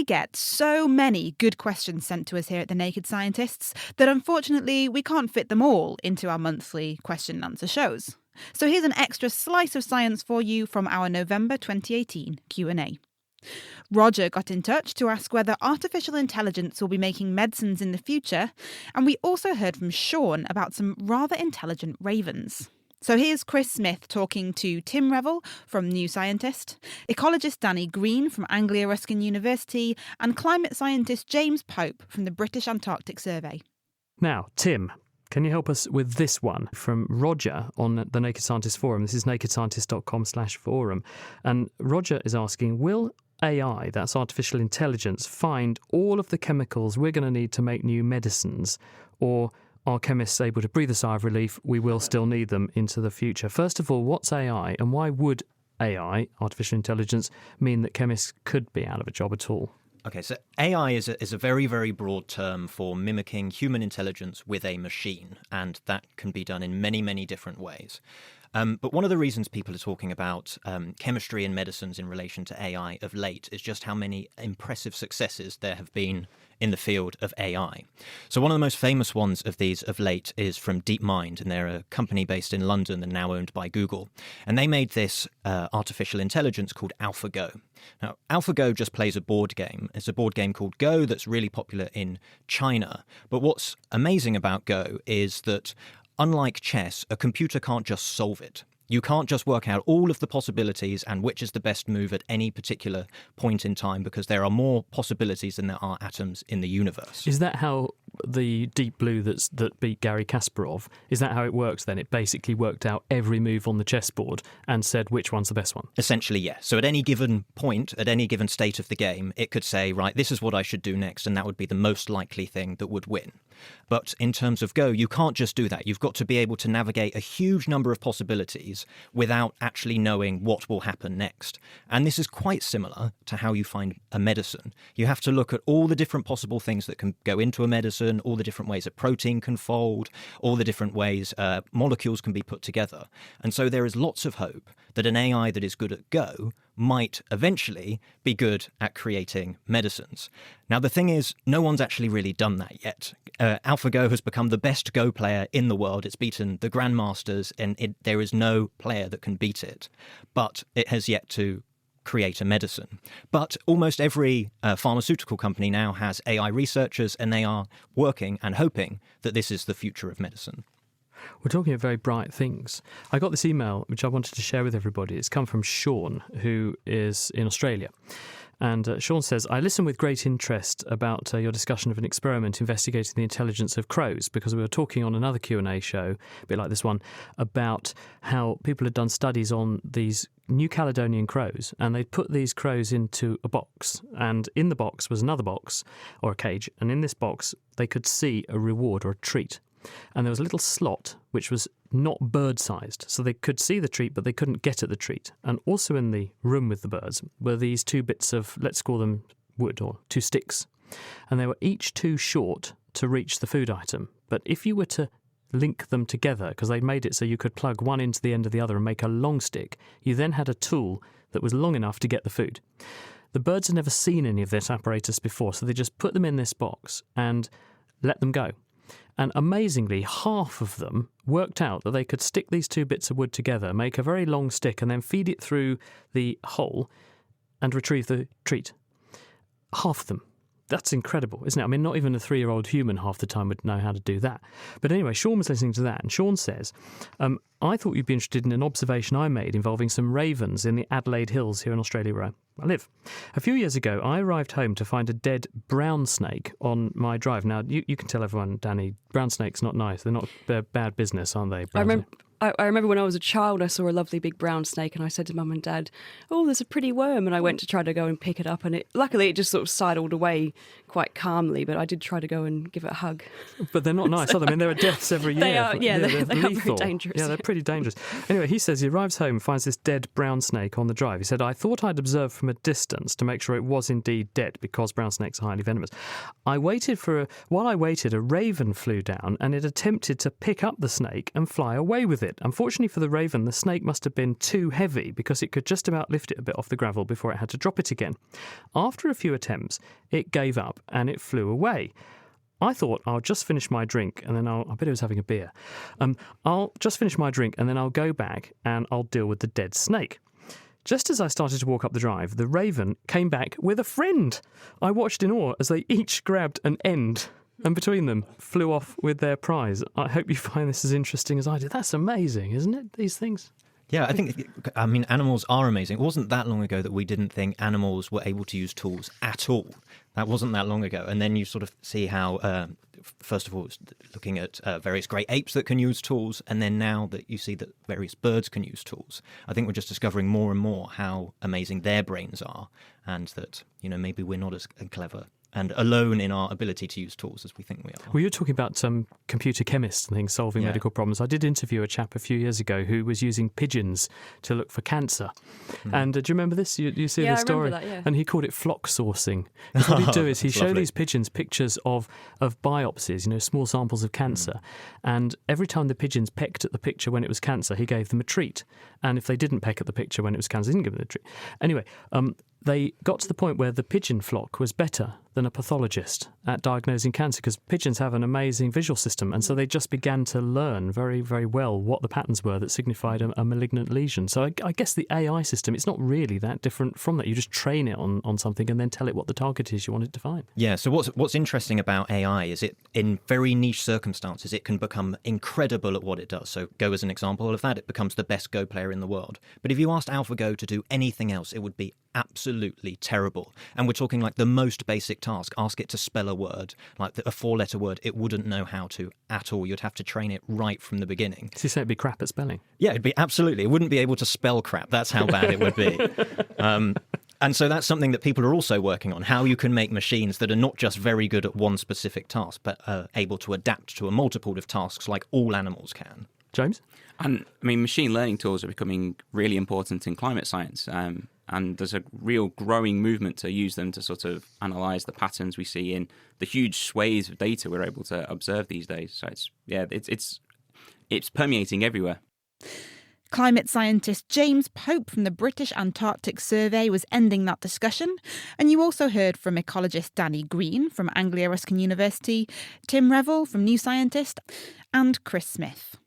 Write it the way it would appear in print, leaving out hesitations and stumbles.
get so many good questions sent to us here at The Naked Scientists that unfortunately we can't fit them all into our monthly question and answer shows. So here's an extra slice of science for you from our November 2018 Q&A. Roger got in touch to ask whether artificial intelligence will be making medicines in the future, and we also heard from Sean about some rather intelligent ravens. So here's Chris Smith talking to Tim Revel from New Scientist, ecologist Danny Green from Anglia Ruskin University, and climate scientist James Pope from the British Antarctic Survey. Now, Tim, can you help us with this one from Roger on the Naked Scientist forum? This is nakedscientist.com/forum. And Roger is asking, will AI, that's artificial intelligence, find all of the chemicals we're going to need to make new medicines? Or are chemists able to breathe a sigh of relief? We will still need them into the future. First of all, what's AI, and why would AI, artificial intelligence, mean that chemists could be out of a job at all? Okay, so AI is a very, very broad term for mimicking human intelligence with a machine, and that can be done in many, many different ways. But one of the reasons people are talking about chemistry and medicines in relation to AI of late is just how many impressive successes there have been in the field of AI. So one of the most famous ones of these of late is from DeepMind, and they're a company based in London and now owned by Google. And they made this artificial intelligence called AlphaGo. Now, AlphaGo just plays a board game. It's a board game called Go that's really popular in China. But what's amazing about Go is that unlike chess, a computer can't just solve it. You can't just work out all of the possibilities and which is the best move at any particular point in time, because there are more possibilities than there are atoms in the universe. Is that how the Deep Blue that beat Garry Kasparov, is that how it works then? It basically worked out every move on the chessboard and said which one's the best one? Essentially, yes. So at any given point, at any given state of the game, it could say, right, this is what I should do next, and that would be the most likely thing that would win. But in terms of Go, you can't just do that. You've got to be able to navigate a huge number of possibilities without actually knowing what will happen next. And this is quite similar to how you find a medicine. You have to look at all the different possible things that can go into a medicine, all the different ways a protein can fold, all the different ways molecules can be put together. And so there is lots of hope that an AI that is good at Go might eventually be good at creating medicines. Now, the thing is, no one's actually really done that yet. AlphaGo has become the best Go player in the world. It's beaten the Grandmasters, and there is no player that can beat it. But it has yet to create a medicine. But almost every pharmaceutical company now has AI researchers, and they are working and hoping that this is the future of medicine. We're talking of very bright things. I got this email, which I wanted to share with everybody. It's come from Sean, who is in Australia. And Sean says, I listen with great interest about your discussion of an experiment investigating the intelligence of crows, because we were talking on another Q&A show, a bit like this one, about how people had done studies on these New Caledonian crows, and they'd put these crows into a box, and in the box was another box, or a cage, and in this box they could see a reward or a treat. And there was a little slot which was not bird-sized, so they could see the treat, but they couldn't get at the treat. And also in the room with the birds were these two bits of, let's call them wood, or two sticks. And they were each too short to reach the food item. But if you were to link them together, because they'd made it so you could plug one into the end of the other and make a long stick, you then had a tool that was long enough to get the food. The birds had never seen any of this apparatus before, so they just put them in this box and let them go. And amazingly, half of them worked out that they could stick these two bits of wood together, make a very long stick, and then feed it through the hole and retrieve the treat. Half of them. That's incredible, isn't it? I mean, not even a 3-year-old human half the time would know how to do that. But anyway, Sean was listening to that, and Sean says, I thought you'd be interested in an observation I made involving some ravens in the Adelaide Hills here in Australia where I live. A few years ago, I arrived home to find a dead brown snake on my drive. Now, you can tell everyone, Danny, brown snakes not nice. They're bad business, aren't they? I remember when I was a child, I saw a lovely big brown snake, and I said to Mum and Dad, oh, there's a pretty worm. And I went to try to go and pick it up, and luckily it just sort of sidled away quite calmly, but I did try to go and give it a hug. But they're not nice, are they? I mean, there are deaths every year. They are, they're lethal. very dangerous. Yeah, they're pretty dangerous. Anyway, he says he arrives home and finds this dead brown snake on the drive. He said, I thought I'd observe from a distance to make sure it was indeed dead, because brown snakes are highly venomous. While I waited, a raven flew down, and it attempted to pick up the snake and fly away with it. it. Unfortunately for the raven, the snake must have been too heavy because it could just about lift it a bit off the gravel before it had to drop it again. After a few attempts, it gave up and it flew away. I thought I'll just finish my drink and then I bet it was having a beer. I'll just finish my drink and then I'll go back and I'll deal with the dead snake. Just as I started to walk up the drive, the raven came back with a friend. I watched in awe as they each grabbed an end and between them flew off with their prize. I hope you find this as interesting as I did. That's amazing, isn't it, these things? Yeah, I mean, animals are amazing. It wasn't that long ago that we didn't think animals were able to use tools at all. That wasn't that long ago. And then you sort of see how, first of all, it's looking at various great apes that can use tools. And then now that you see that various birds can use tools, I think we're just discovering more and more how amazing their brains are. And that, maybe we're not as clever and alone in our ability to use tools as we think we are. Well, you were talking about chemical chemists and things solving medical problems. I did interview a chap a few years ago who was using pigeons to look for cancer. And do you remember this? You see the story? I remember that, yeah. And he called it flock sourcing. What he'd do is he'd show these pigeons pictures of biopsies, small samples of cancer. And every time the pigeons pecked at the picture when it was cancer, he gave them a treat. And if they didn't peck at the picture when it was cancer, he didn't give them a treat. Anyway, they got to the point where the pigeon flock was better than a pathologist at diagnosing cancer because pigeons have an amazing visual system. And so they just began to learn very, very well what the patterns were that signified a malignant lesion. So I guess the AI system, it's not really that different from that. You just train it on something and then tell it what the target is you want it to find. Yeah, so what's interesting about AI is it, in very niche circumstances, it can become incredible at what it does. So Go as an example of that, it becomes the best Go player in the world. But if you asked AlphaGo to do anything else, it would be absolutely terrible. And we're talking like the most basic task. Ask it to spell a word, like a 4-letter word. It wouldn't know how to at all. You'd have to train it right from the beginning. So you say it'd be crap at spelling? Yeah, it'd be absolutely. It wouldn't be able to spell crap. That's how bad it would be. And so that's something that people are also working on, how you can make machines that are not just very good at one specific task, but are able to adapt to a multitude of tasks like all animals can. James? And I mean, machine learning tools are becoming really important in climate science. And there's a real growing movement to use them to sort of analyse the patterns we see in the huge swathes of data we're able to observe these days. So it's permeating everywhere. Climate scientist James Pope from the British Antarctic Survey was ending that discussion. And you also heard from ecologist Danny Green from Anglia Ruskin University, Tim Revel from New Scientist, and Chris Smith.